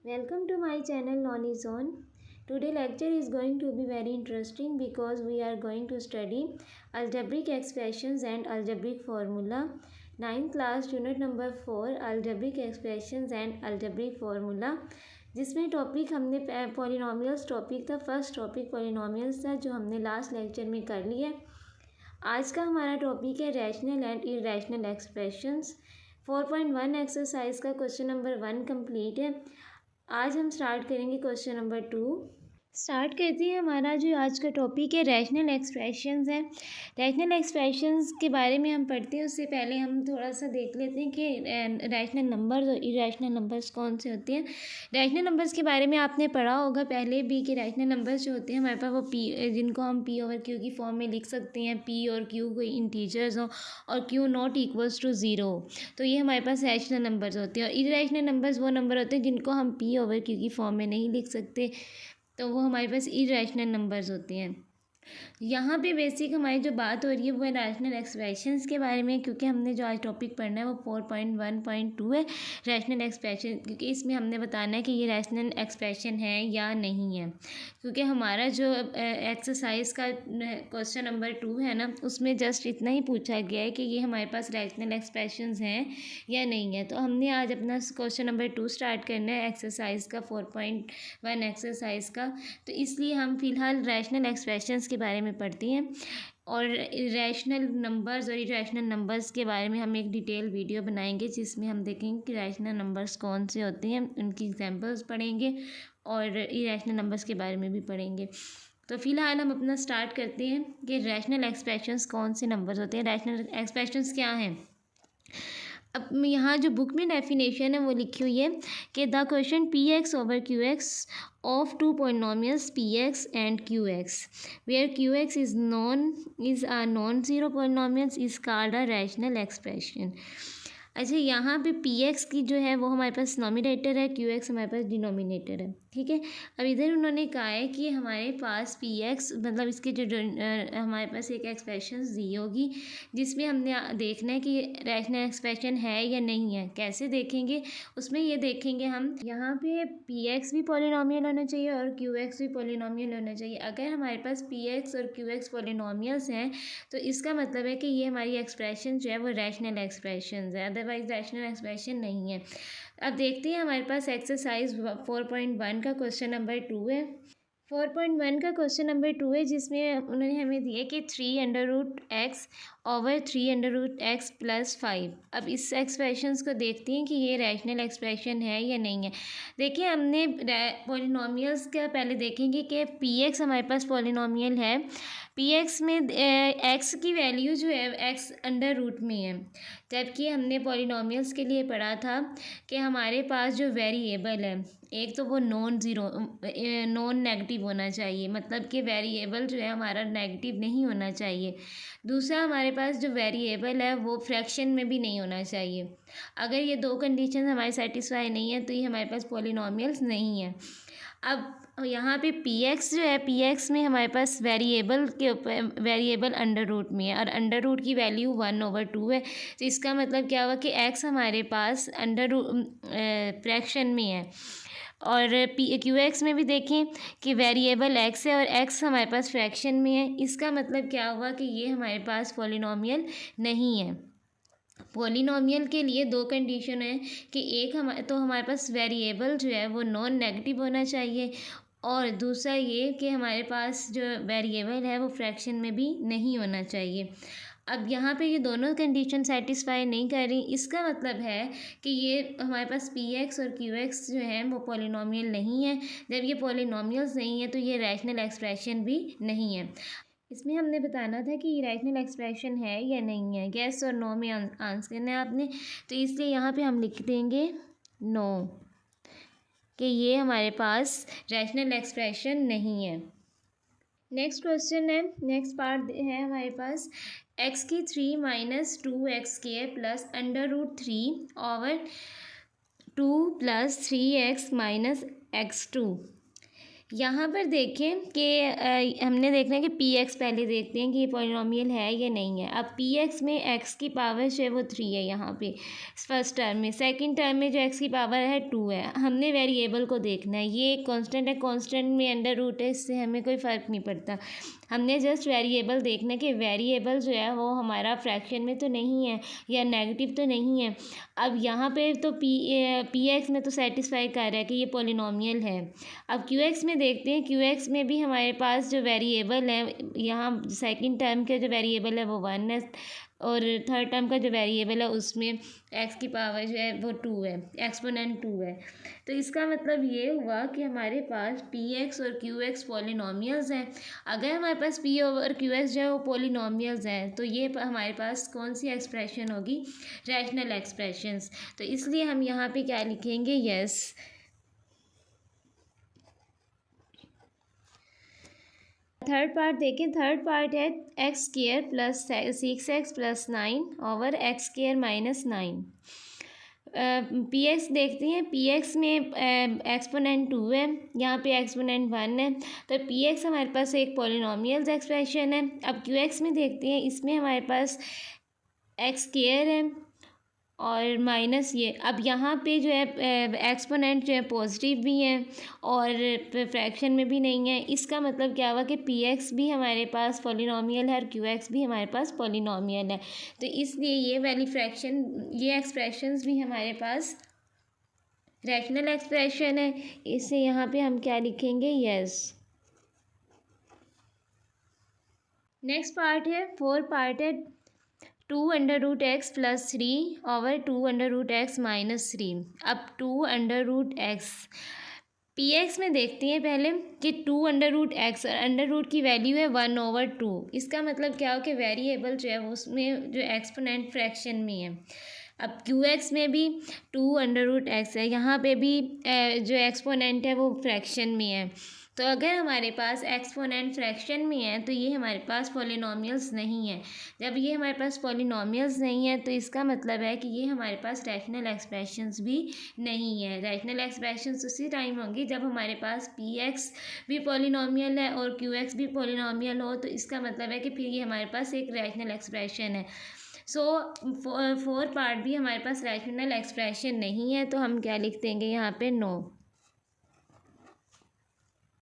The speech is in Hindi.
Welcome to my channel Noni Zone. Today lecture is going to be very interesting because we are going to study algebraic expressions and algebraic formula. Ninth class unit number 4 algebraic expressions and algebraic formula, जिसमें टॉपिक हमने पॉलिनोमियल्स टॉपिक था। फर्स्ट टॉपिक पॉलिनोमियल्स था जो हमने लास्ट लेक्चर में कर लिया। आज का हमारा टॉपिक है rational and irrational expressions. 4.1 exercise का क्वेश्चन नंबर 1 कंप्लीट है। आज हम स्टार्ट करेंगे क्वेश्चन नंबर 2। स्टार्ट करते हैं। हमारा जो आज का टॉपिक है रैशनल एक्सप्रेशंस है। रैशनल एक्सप्रेशंस के बारे में हम पढ़ते हैं उससे पहले हम थोड़ा सा देख लेते हैं कि रैशनल नंबर्स और इरेशनल नंबर्स कौन से होते हैं। रैशनल नंबर्स के बारे में आपने पढ़ा होगा पहले भी कि रैशनल नंबर्स जो होते हैं हमारे पास वो पी, जिनको हम पी ओवर क्यू की फॉर्म में लिख सकते हैं। पी और क्यू कोई इंटीजर्स हो और Q not equals to zero, तो ये हमारे पास रैशनल नंबर्स होते हैं। और इरेशनल नंबर्स वो नंबर होते हैं जिनको हम पी ओवर क्यू की फॉर्म में नहीं लिख सकते, तो वो हमारे पास इरेशनल नंबर्स होते हैं। यहाँ पे बेसिक हमारी जो बात हो रही है वो है रैशनल एक्सप्रेशंस के बारे में, क्योंकि हमने जो आज टॉपिक पढ़ना है वो 4.1.2 है रैशनल एक्सप्रेशन, क्योंकि इसमें हमने बताना है कि ये रैशनल एक्सप्रेशन है या नहीं है। क्योंकि हमारा जो एक्सरसाइज का क्वेश्चन नंबर 2 है ना, उसमें जस्ट इतना ही पूछा गया है कि ये हमारे पास रैशनल एक्सप्रेशंस हैं या नहीं है। तो हमने आज अपना क्वेश्चन नंबर 2 स्टार्ट करना है एक्सरसाइज का 4.1 एक्सरसाइज का। तो इसलिए हम फिलहाल रैशनल एक्सप्रेशंस के बारे में पढ़ते हैं और रैशनल नंबर्स और इरेशनल नंबर्स के बारे में हम एक डिटेल वीडियो बनाएंगे जिसमें हम देखेंगे कि रैशनल नंबर्स कौन से होते हैं, उनकी एग्जांपल्स पढ़ेंगे और इरेशनल नंबर्स के बारे में भी पढ़ेंगे। तो फिलहाल हम अपना स्टार्ट करते हैं कि रैशनल एक्सप्रेशंस कौन से नंबर्स होते हैं। रैशनल एक्सप्रेशंस क्या हैं। अब यहाँ जो बुक में डेफिनेशन है वो लिखी हुई है कि the quotient P X over Q X of two polynomials P X and Q X where Q X is a non zero polynomials is called a rational expression. अच्छा, यहाँ पे पी एक्स की जो है वो हमारे पास नॉमिनेटर है, क्यू एक्स हमारे पास डिनोमिनेटर है। ठीक है। अब इधर उन्होंने कहा है कि हमारे पास पी एक्स मतलब इसके जो हमारे पास एक एक्सप्रेशन दी होगी जिसमें हमने देखना है कि रैशनल एक्सप्रेशन है या नहीं है। कैसे देखेंगे, उसमें ये देखेंगे हम यहाँ पे पी एक्स भी पॉलिनोमियल होना चाहिए और क्यू एक्स भी पॉलिनोमियल होना चाहिए। अगर हमारे पास पी एक्स और क्यू एक्स पॉलिनोमियल्स हैं तो इसका मतलब है कि ये हमारी एक्सप्रेशन जो है वो रैशनल एक्सप्रेशन है, अदरवाइज रैशनल एक्सप्रेशन नहीं है। अब देखते हैं हमारे पास एक्सरसाइज 4.1 का क्वेश्चन नंबर 2 है। 4.1 का क्वेश्चन नंबर 2 है जिसमें उन्होंने हमें दिया कि 3√x ओवर 3√x प्लस 5। अब इस एक्सप्रेशंस को देखते हैं कि ये रैशनल एक्सप्रेशन है या नहीं है। देखिए, हमने पॉलिनोमियल्स का पहले देखेंगे कि पी एक्स हमारे पास पॉलिनोमियल है। पी एक्स में एक्स की वैल्यू जो है एक्स अंडर रूट में है, जबकि हमने पॉलिनोमियल्स के लिए पढ़ा था कि हमारे पास जो वेरिएबल है एक तो वो नॉन नेगेटिव होना चाहिए, मतलब कि वेरिएबल जो है हमारा नेगेटिव नहीं होना चाहिए। दूसरा, हमारे पास जो वेरिएबल है वो फ्रैक्शन में भी नहीं होना चाहिए। अगर ये दो कंडीशन हमारे सेटिस्फाई नहीं है तो ये हमारे पास पॉलिनोमियल्स नहीं है। अब यहाँ पे पी एक्स जो है, पी एक्स में हमारे पास वेरिएबल के ऊपर वेरिएबल अंडर रूट में है और अंडर रूट की वैल्यू 1/2 है। तो इसका मतलब क्या हुआ कि एक्स हमारे पास अंडर फ्रैक्शन में है। और पी क्यू एक्स में भी देखें कि वेरिएबल एक्स है और एक्स हमारे पास फ्रैक्शन में है। इसका मतलब क्या हुआ कि ये हमारे पास पॉलिनोमियल नहीं है। पॉलिनोमियल के लिए दो कंडीशन है कि एक हमारे पास वेरिएबल जो है वो नॉन नेगेटिव होना चाहिए और दूसरा ये कि हमारे पास जो वेरिएबल है वो फ्रैक्शन में भी नहीं होना चाहिए। अब यहाँ पे ये दोनों कंडीशन सेटिस्फाई नहीं कर रही, इसका मतलब है कि ये हमारे पास पी एक्स और क्यू एक्स जो है वो पॉलिनोमियल नहीं है। जब ये पॉलिनोमियल्स नहीं है तो ये रैशनल एक्सप्रेशन भी नहीं है। इसमें हमने बताना था कि रैशनल एक्सप्रेशन है या नहीं है, येस और नो में आंसर करना है आपने। तो इसलिए यहाँ पे हम लिख देंगे नो, कि ये हमारे पास रैशनल एक्सप्रेशन नहीं है। नेक्स्ट क्वेश्चन है, नेक्स्ट पार्ट है हमारे पास एक्स की 3 minus 2x² plus √3 over 2 plus 3x minus x2। यहाँ पर देखें कि हमने देखना है कि पी एक्स पहले देखते हैं कि ये पॉलिनॉमियल है या नहीं है। अब पी एक्स में एक्स की पावर जो है वो 3 है यहाँ पे फर्स्ट टर्म में। सेकंड टर्म में जो एक्स की पावर है 2 है। हमने वेरिएबल को देखना है, ये कांस्टेंट है, कांस्टेंट में अंडर रूट है, इससे हमें कोई फ़र्क नहीं पड़ता। हमने जस्ट वेरिएबल देखना है कि वेरिएबल जो है वो हमारा फ्रैक्शन में तो नहीं है या नेगेटिव तो नहीं है। अब यहाँ पे तो पी एक्स में तो सेटिस्फाई कर रहा है कि ये पॉलिनॉमियल है। अब क्यू एक्स में देखते हैं, क्यू एक्स में भी हमारे पास जो वेरिएबल है, यहाँ सेकंड टर्म का जो वेरिएबल है वो 1 है और थर्ड टर्म का जो वेरिएबल है उसमें एक्स की पावर जो है वो 2 है, एक्सपोनेंट 2 है। तो इसका मतलब ये हुआ कि हमारे पास पी एक्स और क्यू एक्स पॉलिनॉमियल्स हैं। अगर हमारे पास पी और क्यू एक्स जो है वो पॉलिनॉमियल्स हैं तो ये हमारे पास कौन सी एक्सप्रेशन होगी? Rational expressions. तो इसलिए हम यहाँ पे क्या लिखेंगे? यस। थर्ड पार्ट देखें, थर्ड पार्ट है x square plus 6x plus 9 over x square minus 9। P x देखते हैं, पी एक्स में एक्सपोनेंट 2 है, यहाँ पे एक्सपोनेंट 1 है, तो पी एक्स हमारे पास एक पॉलिनॉमियल्स एक्सप्रेशन है। अब क्यू एक्स में देखते हैं, इसमें हमारे पास एक्स स्क्वायर है और माइनस ये। अब यहाँ पे जो है एक्सपोनेंट जो है पॉजिटिव भी है और फ्रैक्शन में भी नहीं है। इसका मतलब क्या हुआ कि पी एक्स भी हमारे पास पॉलिनॉमियल है और क्यू एक्स भी हमारे पास पॉलिनॉमियल है। तो इसलिए ये वाली फ्रैक्शन, ये एक्सप्रेशंस भी हमारे पास रैशनल एक्सप्रेशन है। इसे यहाँ पे हम क्या लिखेंगे? यस। नेक्स्ट पार्ट है, फोर्थ पार्ट है 2√x plus 3 over 2√x minus 3। अब 2√x पी एक्स में देखते हैं पहले कि 2√x और अंडर रूट की वैल्यू है 1/2। इसका मतलब क्या हो कि वेरिएबल जो है उसमें जो एक्सपोनेंट फ्रैक्शन में है। अब क्यू एक्स में भी 2√x है, यहाँ पे भी जो एक्सपोनेंट है वो फ्रैक्शन में है। तो अगर हमारे पास एक्सपोनेंट फ्रैक्शन में है तो ये हमारे पास पॉलिनॉमियल्स नहीं है। जब ये हमारे पास पॉलिनॉमियल्स नहीं है तो इसका मतलब है कि ये हमारे पास रैशनल एक्सप्रेशंस भी नहीं है। रैशनल एक्सप्रेशंस उसी टाइम होंगी जब हमारे पास पी एक्स भी पॉलिनॉमियल है और क्यू एक्स भी पॉलिनॉमियल हो, तो इसका मतलब है कि फिर ये हमारे पास एक रैशनल एक्सप्रेशन है। सो फोर पार्ट भी हमारे पास रैशनल एक्सप्रेशन नहीं है, तो हम क्या लिख देंगे यहाँ पे? नो।